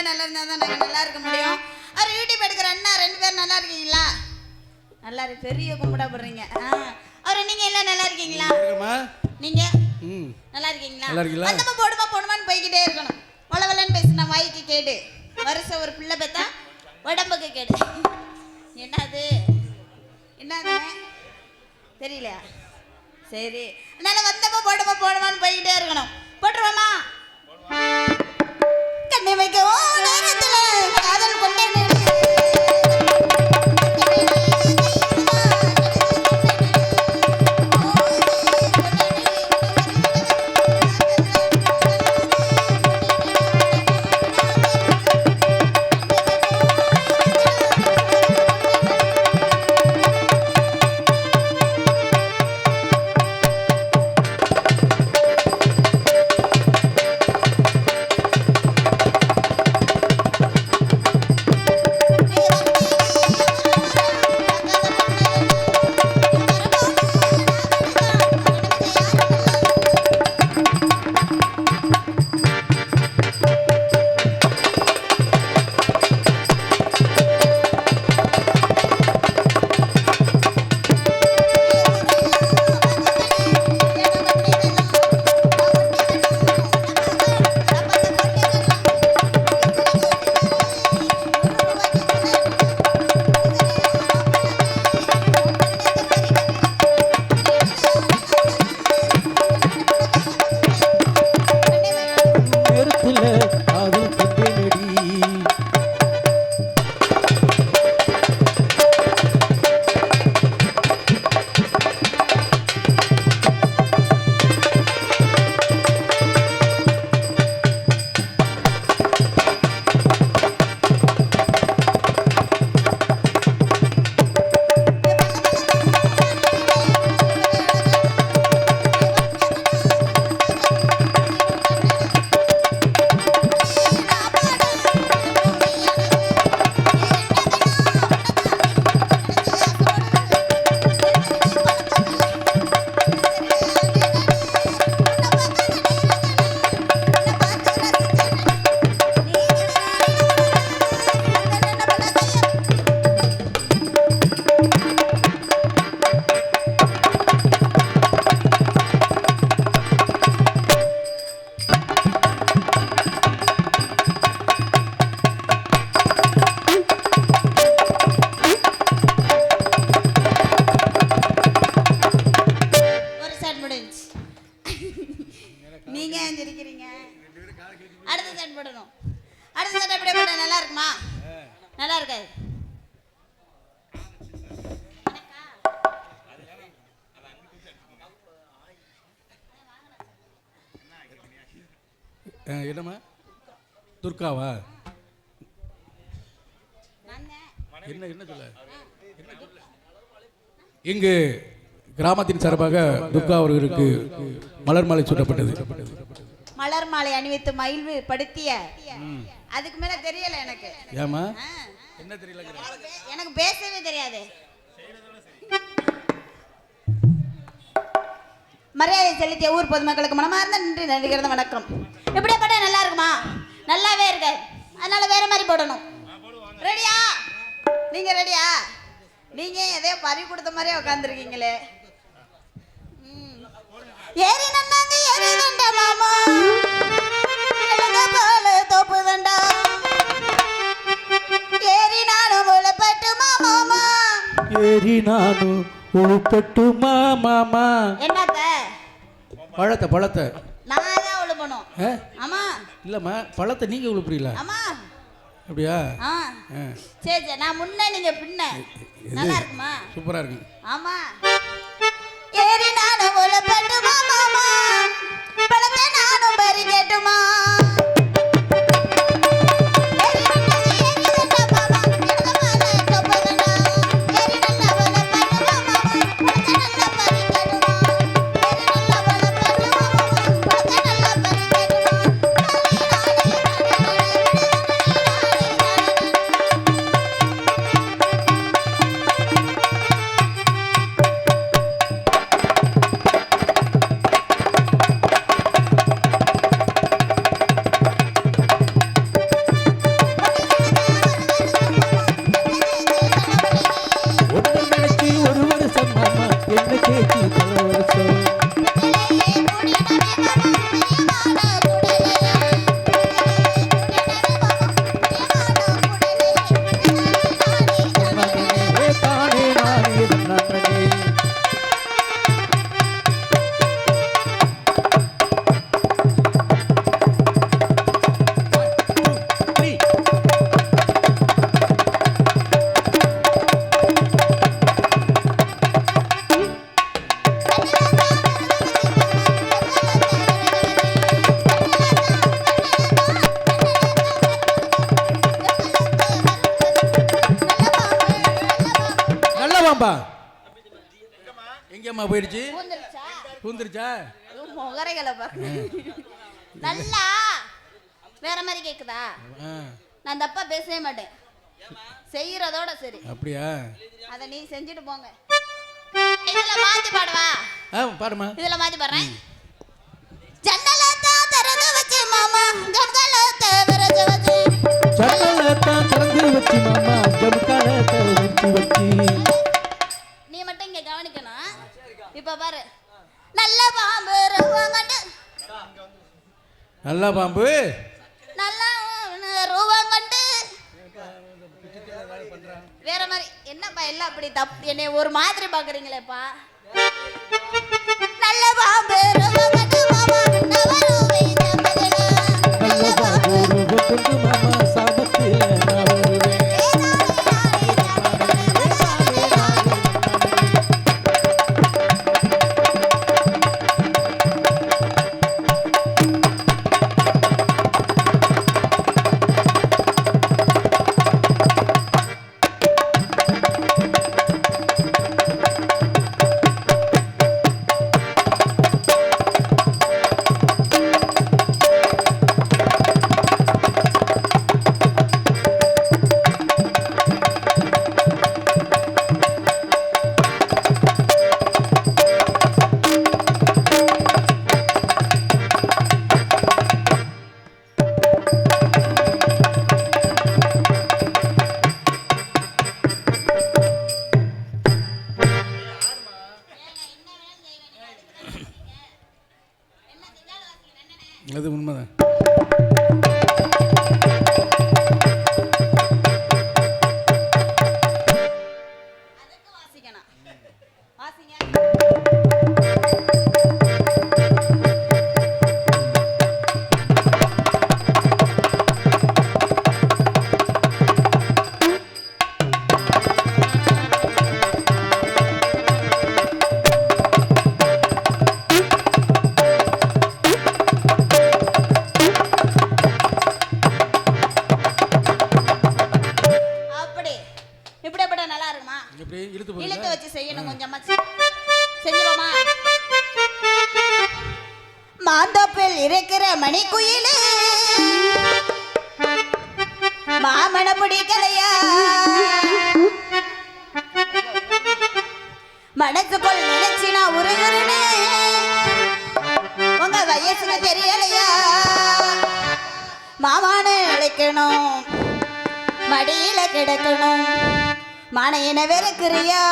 நல்லா இருந்தா தான் நாங்க நல்லா இருக்க முடியும். அவர் யூடியூப் எடுக்கிற அண்ணா 2 பேரும் நல்லா இருக்கீங்களா? நல்லா இருக்கு. பெரிய கும்பிடா போடுறீங்க. அவர் நீங்க எல்லாம் நல்லா இருக்கீங்களா? நீங்க நல்லா இருக்கீங்களா? நம்ம போடுமான்னு போய்கிட்டே இருக்கணும். வளவலன்னு பேசினா வாய்க்கு கேடு, வருஷம் ஒரு பிள்ளை பெத்தா உடம்புக்கு கேடு. என்னது என்னது தெரியலையா? சரி, அதனால வந்தப்ப போடுமான்னு போய்கிட்டே இருக்கணும். போட்டுருவோமா? கண்ணை வைக்கவும் நேரத்துல காதல் கொண்டே என்னம்மா துர்காவா? என்ன என்ன சொல்ல? இங்கு கிராமத்தின் சார்பாக துர்கா அவர்களுக்கு மலர் மாலை சூட்டப்பட்டது. மலர் மாலை அணிவித்து மகிழ்வு படுத்திய அதுக்கு மேல தெரியல எனக்கு. ஏமா என்ன தெரியல? எனக்கு பேசவே தெரியாது. மரியாதை செலுத்திய ஊர் பொதுமக்களுக்கு மனமார்ந்த நன்றி நன்றிகிறது வணக்கம். எப்படியா பட்டா நல்லா இருக்குமா? நல்லாவே இருக்கு. அதனால வேற மாதிரி போடணும். ரெடியா? நீங்க ரெடியா? நீங்க எதையோ பறி கொடுத்த மாதிரியே உட்காந்துருக்கீங்களே. ஏறி நன்னாங்க ஏறி தண்டா மாமா எழுத போல தோப்பு தண்டா ஏறி நானும் உழப்பட்டுமா மாமா ஏறி நானும் உழுப்பட்டுமா மாமா. என்னத்த? பழத்தை பழத்தை நான் தான் உழுப்பணும். ஆமா இல்லம்மா, பழத்தை நீங்க உழுப்புறீங்களா? ஆமா. அப்படியா? சரி சரி, நான் முன்ன நீங்க பின்ன. நல்லா இருக்குமா? சூப்பரா இருக்கு. ஆமா. ஏறி நானும் உழப்பட்டுமா மாமா பழத்தை நானும் பறி கேட்டுமா எங்கேம்மா போயிடுச்சு? பூந்துருச்சா? பூந்துருச்சா? முகரைகளை பாரு. நல்லா வேற மாதிரி கேக்குதா? நான் தப்பா பேசவே மாட்டேன், செய்யறதோட சரி. அப்படியா? அத நீ செஞ்சுட்டு போங்க. இதுல மாத்தி பாடுவா? பாடுமா. இதுல மாத்தி பாடுறேன். ஜன்னலத்தா திறந்து வச்சு மாமா ஜன்னலத்தா திறந்து வச்சு, ஜன்னலத்தா திறந்து வச்சு மாமா ஜன்னலத்தா திறந்து வச்சு. நீ மட்டும் இங்க கவனிக்கணும். இப்ப பாரு. நல்ல பாம்பு ரூவங்கண்டு, நல்ல பாம்பு நல்ல ரூவங்கண்டு. வேற மாதிரி என்னப்பா எல்லாம் அப்படி தப்பு, என்னை ஒரு மாதிரி பாக்குறீங்களேப்பா. நல்ல பாம்பு ரூவங்கண்டு மாமா நவருவே ஜம்பதனா, நல்ல பாம்பு ரூவங்கண்டு மாமா சாபத்தில நான் வருவேன். அது உண்மைதான். அதுக்கு வாசிக்கணும். வாசிங்க. இழுத்து வச்சு செய்யணும். கொஞ்சமா செஞ்சிரோமா? மாந்தோப்பில் இருக்கிற மணிக்குயிலே மாமன பிடிக்கலையா, மனசுக்குள் நினைச்சினா உருகுறனே, உங்க வயசுல தெரியலையா, மாமானு அழைக்கணும், மடியில கிடக்கணும், மானையன வெறுக்கிறியா?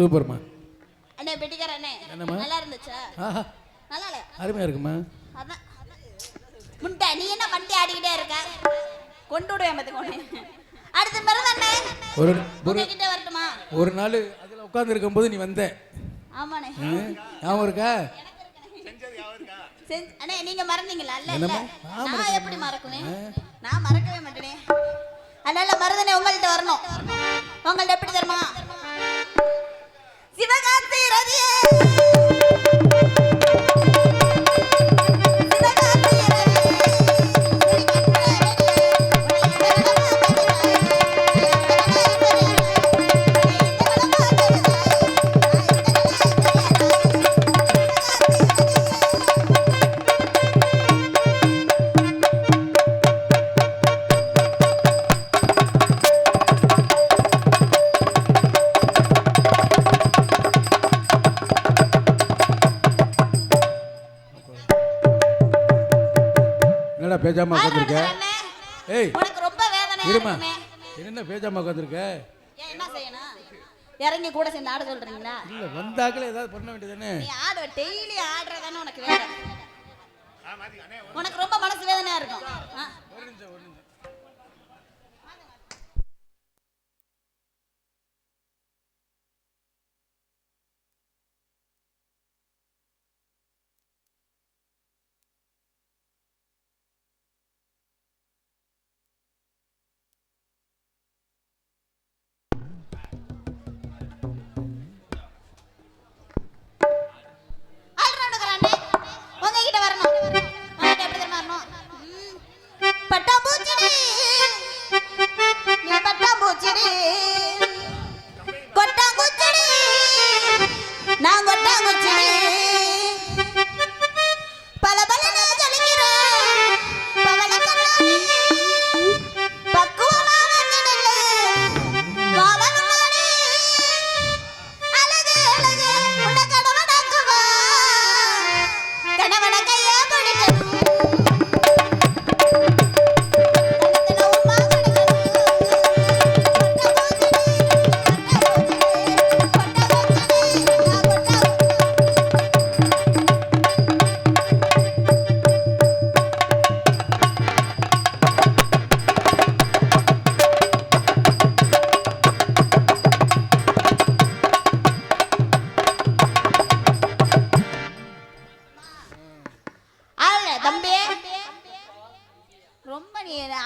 சூப்பர்மா. அண்ணே பெட்டிக்கார அண்ணே என்னம்மா? நல்லா இருந்துச்சா? ஆஹா நல்லா இல்ல? அருமையா இருக்குமா. அதான் முண்டை நீ என்ன வண்டி ஆடிக்கிட்டே இருக்க? கொண்டு விடுவேன் பார்த்துக்கோண்ணே. அடுத்த பிறகு அண்ணே உங்ககிட்ட வரட்டுமா? ஒரு நாள் அதில் உட்கார்ந்து இருக்கும்போது நீ வந்த. ஆமாண்ணே. ஞாபகம் இருக்கா? அண்ணே நீங்க மறந்தீங்களா? இல்ல இல்ல நான் எப்படி மறக்குவேன்? நான் மறக்கவே மாட்டேனே. அதனால மருதனே உங்கள்கிட்ட வரணும். உங்கள்ட்ட எப்படி தெரியுமா? சிவகாந்தி ரதியே பேஜாமா உட்காந்துருக்க. ஏய் உனக்கு ரொம்ப வேதனை இருமா. என்ன பேஜாமா உட்காந்துருக்க? என்ன செய்யணும்? இறங்கி கூட சேர்ந்து ஆட சொல்றீங்களா? இல்ல வந்தாக்கல ஏதாவது பண்ண வேண்டியதானே. நீ ஆடு டெய்லி ஆடுறதானே உனக்கு வேலை. உனக்கு ரொம்ப மனசு வேதனையா இருக்கும். ஒரு நிமிஷம்.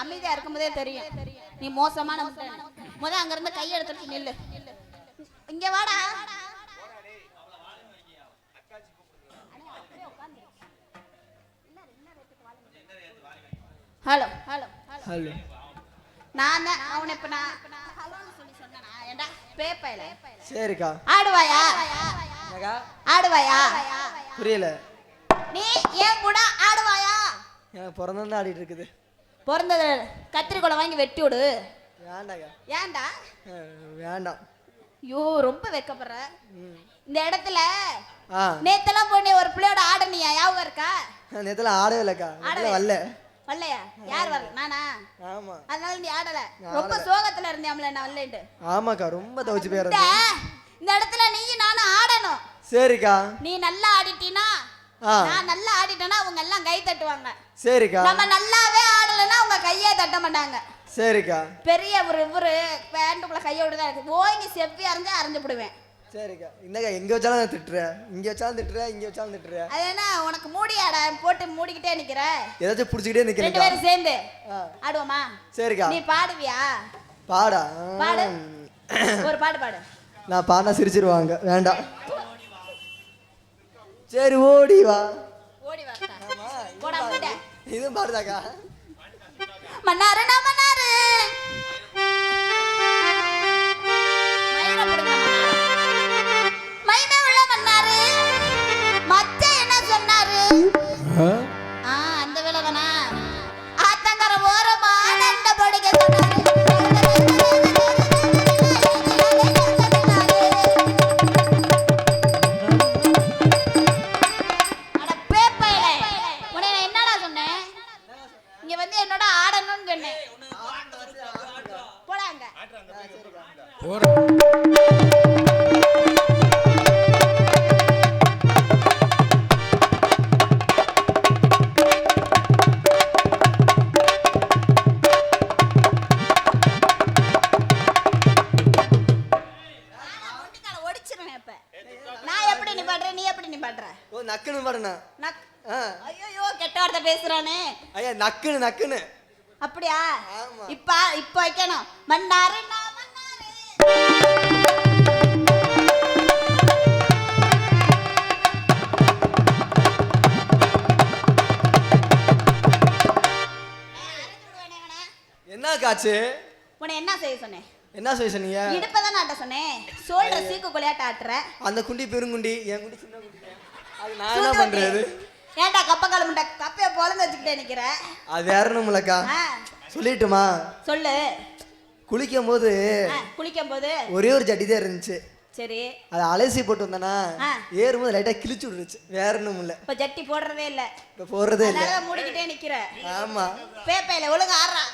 அமைதியா இருக்கும்போதே தெரியும் நீ மோசமான முத அங்க இருந்து கை எடுத்துட்டு நில்லு. இங்க வாடா. Hello hello hello. நான் அவனை இப்ப நான் ஹலோன்னு சொல்லி சொன்னேனா? ஏண்டா பேப்பையில. சரிக்கா. ஆடுவாயா? ஆடுவாயா? புரியல. நீ ஏன் கூட ஆடுவாயா? எனக்கு பிறந்தா ஆடிட்டு இருக்குது. பிறந்தது கத்திரிக்கோலை வாங்கி வெட்டி விடு. வேண்டாக்கா. ஏன்டா? வேண்டாம். ஐயோ ரொம்ப வெக்கப்படுற. இந்த இடத்துல நேத்தெல்லாம் போனே ஒரு பிள்ளையோட ஆடனியா? ஞாபகம் இருக்கா? நேத்தெல்லாம் ஆடவே இல்லக்கா. வரல. வரலையா? யார் வரல? நானா? ஆமா. அதனால நீ ஆடல. ரொம்ப சோகத்துல இருந்தியாம்ல நான் வரலன்னு. ஆமாக்கா ரொம்ப தவிச்சு போயிடுறேன். இந்த இடத்துல நீ நானும் ஆடணும். சரிக்கா. நீ நல்லா ஆடிட்டினா நான் நல்லா ஆடிட்டேனா அவங்க எல்லாம் கை தட்டுவாங்க. சரிக்கா. நம்ம நல்லாவே ஆடலனா அவங்க கையே தட்ட மாட்டாங்க. சரிக்கா. பெரிய ஒரு பேண்டுக்குள்ள கையை விட்டுதான் இருக்கு. ஓங்கி செப்பி அரைஞ்சு போடுவேன். சரிக்கா. என்னக்கா எங்க வச்சாலும் திட்டுறேன், இங்க வச்சாலும் திட்டுறேன், இங்க வச்சாலும் திட்டுறேன். அது என்ன உனக்கு மூடியாடா போட்டு மூடிக்கிட்டே நிக்கிற? ஏதாச்சும் புடிச்சிக்கிட்டே நிக்கிறேன். ரெண்டு பேரும் சேர்ந்து ஆடுவோமா? சரிக்கா. நீ பாடுவியா? பாடா. பாடு. ஒரு பாடு பாடு. நான் பாடினா சிரிச்சிருவாங்க. வேண்டாம். சரி ஓடி வா. ஓடி வா. போடா முண்டை. இதுவும் பாடுதாக்கா. மன்னாரு நான் மன்னாரு. மயிர புடுங்க மன்னாரு. மைமே உள்ள மன்னாரு. மச்ச என்ன சொன்னாரு? அந்த வேலை தானா? ஆத்தங்கர ஓரமா நண்ட படுக்க சொன்னாரு. என்னோட ஆடணும்னு சொன்னேன். போடாங்க. பேசுறானே. ஐயா நக்குன்னு நக்குன்னு. அப்படியா? ஆமா. இப்ப வைக்கணும். மன்னாரு நான் மன்னாரு. என்ன காச்சு? உன்னை என்ன செய்ய சொன்னேன்? என்ன செய்ய சொன்னீங்க? இடுப்பதான் ஆட்ட சொன்னேன். சோல்ற சீக்கு கொலையாட்ட ஆட்டுற. அந்த குண்டி பெருங்குண்டி, என் குண்டி சின்ன குண்டி. அது நான் என்ன பண்றது? ஏன்டா கப்ப முண்டை கப்பைய பொழந்து வச்சுக்கிட்டே நிக்கிற? அது வேற ஒண்ணுமில்லக்கா. சொல்லிட்டுமா? சொல்லு. குளிக்கும் போது ஒரே ஒரு ஜட்டி தான் இருந்துச்சு. சரி. அது அலசி போட்டு வந்தானா ஏறும்போது லைட்டா கிழிச்சு விடுச்சு. வேற ஒண்ணும் இல்ல. இப்ப ஜட்டி போடுறதே இல்ல. இப்ப போடுறதே இல்ல. அதனால மூடிக்கிட்டே நிக்கிற. ஆமா. பேப்பையில ஒழுங்கா ஆடுறா.